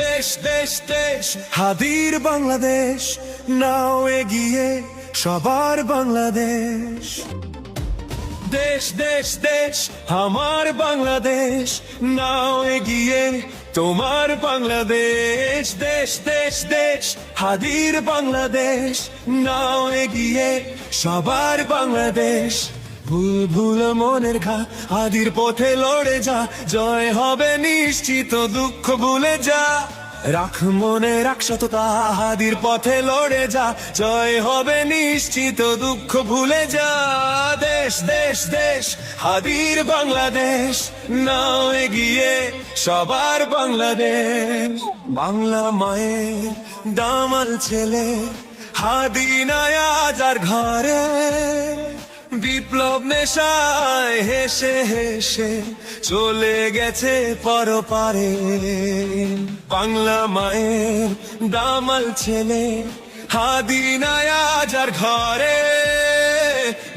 দেশ দেশ দেশ হাদির বাংলাদেশ, নাও এগিয়ে সবার বাংলাদেশ। দেশ দেশ দেশ আমার বাংলাদেশ, নাও এগিয়ে তোমার বাংলাদেশ। দেশ দেশ দেশ হাদির বাংলাদেশ, নাও এগিয়ে সবার বাংলাদেশ। ভুল ভুল মনের ঘা হাদির পথে লড়ে যা, জয় হবে নিশ্চিত, দুঃখ ভুলে যা। রাখ মনে রাখ সততা, হাদির পথে লড়ে যা, জয় হবে নিশ্চিত, দুঃখ ভুলে যা। দেশ দেশ দেশ হাদির বাংলাদেশ, নাও এগিয়ে সবার বাংলাদেশ। বাংলা মায়ের দামাল ছেলে হাদি নয়া যার ঘরে, বিপ্লব নেশায় হেসে হেসে চলে গেছে পরপারে। বাংলা মায়ের দামাল ছেলে হাদি নয়া যার ঘরে,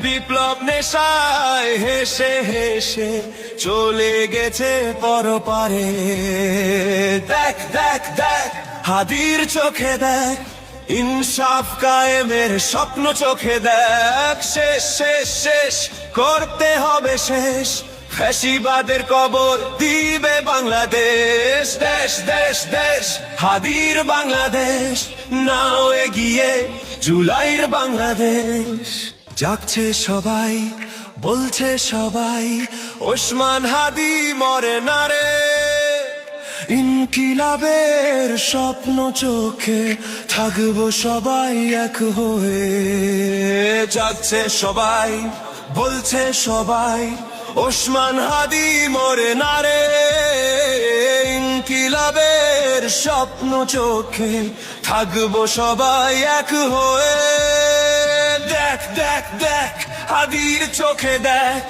বিপ্লব নেশায় হেসে হেসে চলে গেছে পরপারে। দেখ দেখ দেখ হাদির চোখে দেখ, ইনসাফ কায়েমের স্বপ্ন চোখে দেখ। শেষ শেষ শেষ করতে হবে শেষ, ফ্যাসিবাদের কবর দিবে বাংলাদেশ। দেশ দেশ দেশ হাদির বাংলাদেশ, নাও এগিয়ে জুলাইয়ের বাংলাদেশ। জাগছে সবাই, বলছে সবাই, ওসমান হাদি মরে না রে। ইনকিলাবের স্বপ্ন চোখে থাকবো সবাই এক হয়ে। জাগছে সবাই, বলছে সবাই, ওসমান হাদি মরে না রে। ইনকিলাবের স্বপ্ন চোখে থাকবো সবাই এক হয়ে। দেখ দেখ দেখ হাদির চোখে দেখ,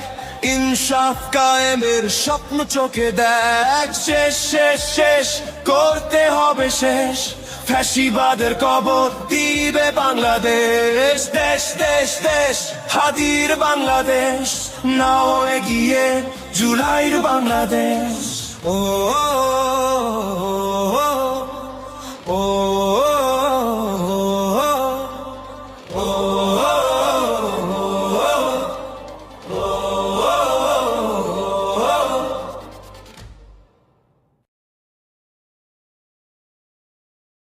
ইনসাফ কায়েমের স্বপ্ন চোখে দেখ। শেষ শেষ শেষ করতে হবে শেষ, ফ্যাসিবাদের কবর দিবে বাংলাদেশ। দেশ দেশ দেশ হাদির বাংলাদেশ, নাও এগিয়ে জুলাইয়ের বাংলাদেশ। ও ও ও